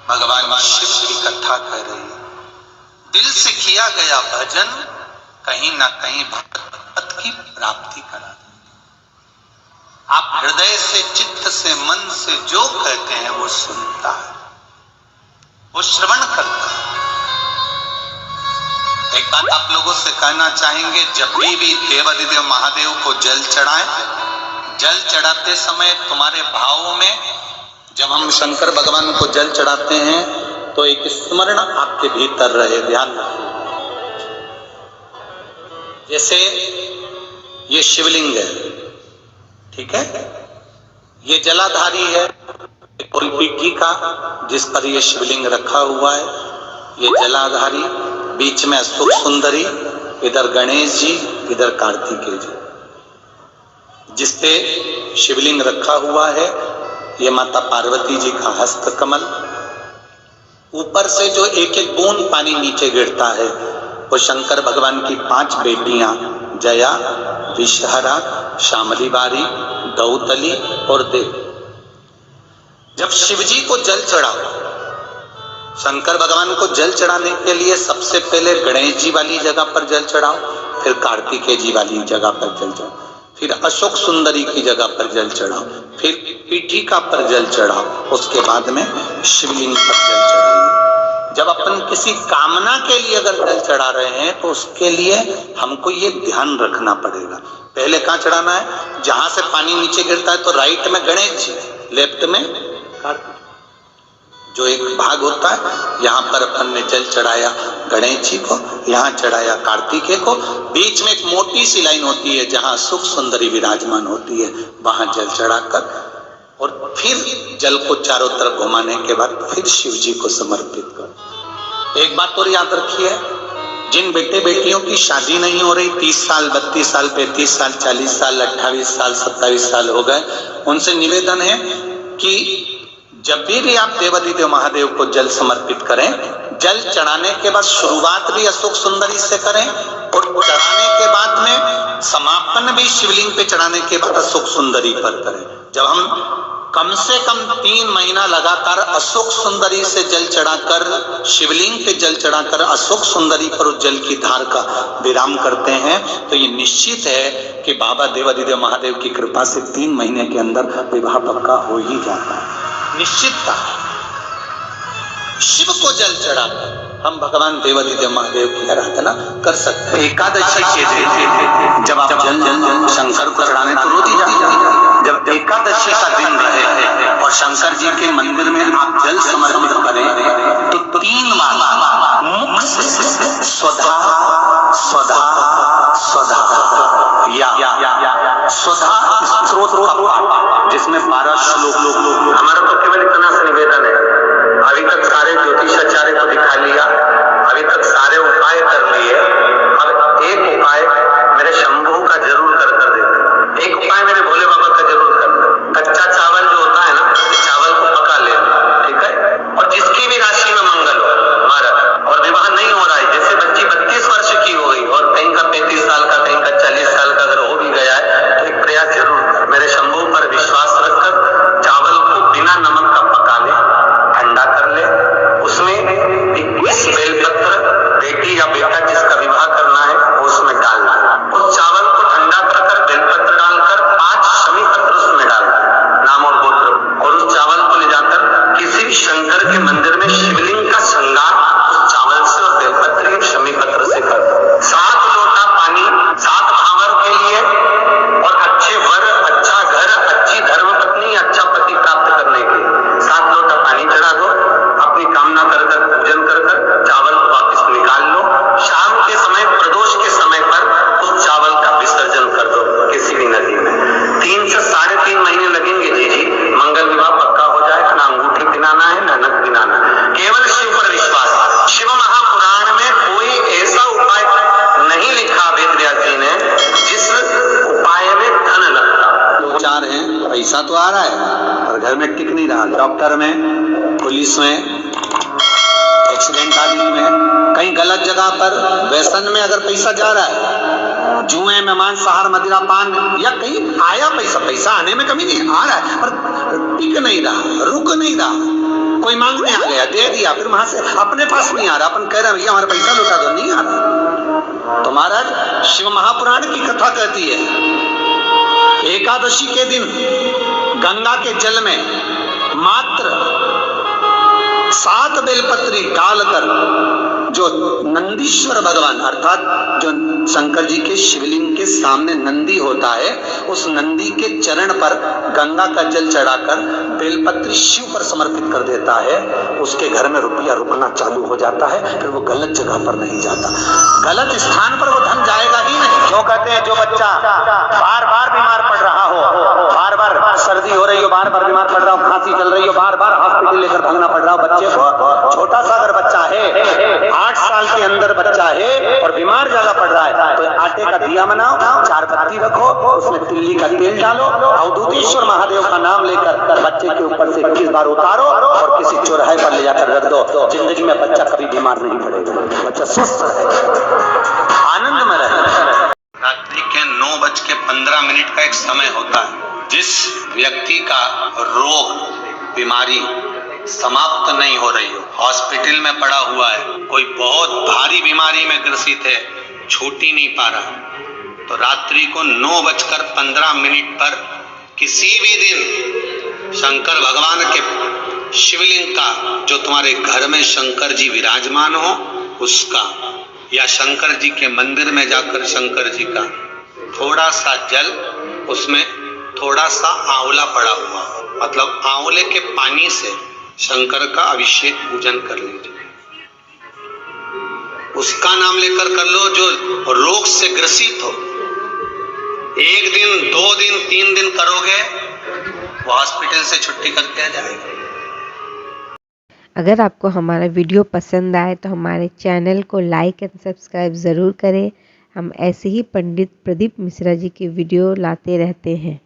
भगवान शिव की कथा कह रही है। दिल से किया गया भजन कहीं ना कहीं भगवत की प्राप्ति करा दे। आप हृदय से, चित्त से, मन से जो कहते हैं वो सुनता है, वो श्रवण करता है। एक बात आप लोगों से कहना चाहेंगे, जब भी देवाधिदेव महादेव को जल चढ़ाएं, जल चढ़ाते समय तुम्हारे भावों में, जब हम शंकर भगवान को जल चढ़ाते हैं तो एक स्मरण आपके भीतर रहे, ध्यान रखिए। जैसे ये शिवलिंग है, ठीक है, ये जलाधारी है, कोई पिग्गी का जिस पर ये शिवलिंग रखा हुआ है, ये जलाधारी, बीच में सुख सुंदरी, इधर गणेश जी, इधर कार्तिकेय जी। जिस पे शिवलिंग रखा हुआ है ये माता पार्वती जी का हस्त कमल। ऊपर से जो एक एक बूंद पानी नीचे गिरता है वो शंकर भगवान की 5 बेटियां जया, विषहरा, शामली बारी, दौतली और देव। जब शिवजी को जल चढ़ाओ, शंकर भगवान को जल चढ़ाने के लिए सबसे पहले गणेश जी वाली जगह पर जल चढ़ाओ, फिर कार्तिकेय जी वाली जगह पर जल चढ़ाओ, फिर अशोक सुंदरी की जगह पर जल चढ़ाओ, फिर पीठिका पर जल चढ़ाओ, उसके बाद में शिवलिंग पर जल चढ़ाइए। जब अपन किसी कामना के लिए अगर जल चढ़ा रहे हैं तो उसके लिए हमको ये ध्यान रखना पड़ेगा। पहले कहाँ चढ़ाना है? जहां से पानी नीचे गिरता है तो राइट में गणेश जी, लेफ्ट में कार्तिक। जो एक भाग होता है, यहाँ पर अपन ने जल चढ़ाया गणेश जी को, यहाँ चढ़ाया कार्तिकेय को, बीच में एक मोटी सी लाइन होती है जहाँ सुख सुंदरी विराजमान होती है, वहां जल चढ़ाकर और फिर जल को चारों तरफ घुमाने के बाद फिर शिव जी को समर्पित कर। एक बात और याद रखिए, जिन बेटे बेटियों की शादी नहीं हो रही, 30 साल, 32 साल, 35 साल, 40 साल, 28 साल, 27 साल हो गए, उनसे निवेदन है कि जब भी आप देवाधिदेव महादेव को जल समर्पित करें, जल चढ़ाने के बाद शुरुआत भी अशोक सुंदरी से करें और चढ़ाने के बाद में समापन भी शिवलिंग पे चढ़ाने के बाद अशोक सुंदरी पर करें। जब हम कम से कम 3 महीना लगातार अशोक सुंदरी से जल चढ़ाकर, शिवलिंग पे जल चढ़ाकर अशोक सुंदरी पर उस जल की धार का विराम करते हैं तो ये निश्चित है कि बाबा देवाधिदेव महादेव की कृपा से 3 महीने के अंदर विवाह पक्का हो ही जाता है, निश्चितता। शिव को जल चढ़ाकर हम भगवान देवाधिदेव महादेव की आराधना कर सकते हैं। एकादशी के दिन जब आप जल शंकर को चढ़ाने तो रोज ही जाते, जब एकादशी का दिन रहे और शंकर जी के मंदिर में आप जल समर्पित करें तो 3 बार मुख से स्वधा स्वधा स्वधा या स्वधा स्त्रोत का पाठ, जिसमें 12 श्लोक। हमारा तो केवल इतना सा निवेदन है, अभी तक सारे ज्योतिषाचार्य को दिखा लिया, अभी तक सारे उपाय कर लिए, अब एक उपाय मेरे शंभू का जरूर कर देते, एक उपाय मेरे भोले बाबा का जरूर कर दे। कच्चा चावल जो होता है ना, चावल को पका ले, ठीक है, और जिसकी भी राशि में मंगल हो महाराज और विवाह नहीं हो रहा है, जैसे बच्ची 32 वर्ष की हो गई और कहीं का 35 साल का, कहीं का 40 साल का अगर हो भी गया है तो एक प्रयास जरूर कर, मेरे शंभू पर विश्वास रखकर चावल को बिना नमक का पका ले, ठंडा कर ले, उसमें 21 बेलपत्र, बेटी या बेटा जिसका विवाह करना है वो उसमें डालना, उस चावल को ठंडा कर बेलपत्र डालकर 5 शमी पत्र उसमें डालना, नाम और गोत्र, और उस चावल को ले जाकर किसी भी शंकर के मंदिर में शिवलिंग का श्रृंगार उस चावल से और बेलपत्र के शमी पत्र से कर। 7 लोटा पानी 7 भावर के लिए और अच्छे वर, अच्छा घर, अच्छी धर्म पत्नी, अच्छा पति प्राप्त करने के लिए 7 लोटा पानी चढ़ा दो, अपनी कामना कर पूजन कर चावल को वापस निकाल लो, शाम के समय प्रदोष के समय पर उस चावल का विसर्जन कर दो किसी भी नदी में। 3 से 3.5 महीने लगेंगे जी, मंगल विवाह पक्का हो जाएगा, ना अंगूठी पिनाना है ना नक पिनाना, केवल शिव पर विश्वास। शिव महापुराण में कोई ऐसा उपाय नहीं लिखा वेद व्यास जी ने जिस उपाय में धन लगता। उपचार है, पैसा तो आ रहा है और घर में टिक नहीं रहा, डॉक्टर में, पुलिस में, एक्सीडेंट आदि में, कहीं गलत जगह पर, व्यसन में अगर पैसा जा रहा है, जुए में, मांसाहार, मदिरा पान, या कहीं आया पैसा, पैसा आने में कमी नहीं, आ रहा है पर टिक नहीं रहा, रुक नहीं रहा, कोई मांगने आ गया, दे दिया, फिर वहां से अपने पास नहीं आ रहा, अपन कह रहे हैं भैया हमारा पैसा लौटा दो, नहीं आ रहा। तो महाराज शिव महापुराण की कथा कहती है एकादशी के दिन गंगा के जल में मात्र 7 बेलपत्री डालकर जो नंदीश्वर भगवान अर्थात जो शंकर जी के शिवलिंग के सामने नंदी होता है, उस नंदी के चरण पर गंगा का जल चढ़ाकर बेलपत्री शिव पर समर्पित कर देता है, उसके घर में रुपया रुकना चालू हो जाता है, फिर वो गलत जगह पर नहीं जाता, गलत स्थान पर वो धन जाएगा ही नहीं। क्यों कहते हैं जो बच्चा बार बार बीमार पड़ रहा हो, बार बार सर्दी हो रही हो, बार बार बीमार पड़ रहा हो, खांसी चल रही हो, बार बार हॉस्पिटल लेकर भागना पड़ रहा हो, बच्चे को छोटा सा अगर बच्चा है 8 साल के अंदर बच्चा है और बीमार ज्यादा पड़ रहा है, तो आटे का दिया बनाओ, 4 पत्ती रखो, उसमें तिल्ली का तेल डालो, अवधूतेश्वर महादेव का नाम लेकर बच्चे के ऊपर से 21 बार उतारो और किसी चौराहे पर ले जाकर रख दो। जिंदगी में बच्चा कभी बीमार नहीं पड़ेगा, बच्चा स्वस्थ रहेगा, आनंद में रहेगा। रात्रि के 9:15 का एक समय होता है, जिस व्यक्ति का रोग बीमारी समाप्त नहीं हो रही हो, हॉस्पिटल में पड़ा हुआ है, कोई बहुत भारी बीमारी में ग्रसित है, छूट ही नहीं पा रहा, तो रात्रि को 9:15 पर किसी भी दिन शंकर भगवान के शिवलिंग का, जो तुम्हारे घर में शंकर जी विराजमान हो उसका, या शंकर जी के मंदिर में जाकर शंकर जी का थोड़ा सा जल, उसमें थोड़ा सा आंवला पड़ा हुआ, मतलब आंवले के पानी से शंकर का अभिषेक पूजन कर लीजिए, उसका नाम लेकर कर लो। जो रोग से ग्रसित हो, 1 दिन 2 दिन 3 दिन करोगे, वो हॉस्पिटल से छुट्टी करके आ जाएगा। अगर आपको हमारा वीडियो पसंद आए तो हमारे चैनल को लाइक एंड सब्सक्राइब ज़रूर करें। हम ऐसे ही पंडित प्रदीप मिश्रा जी की वीडियो लाते रहते हैं।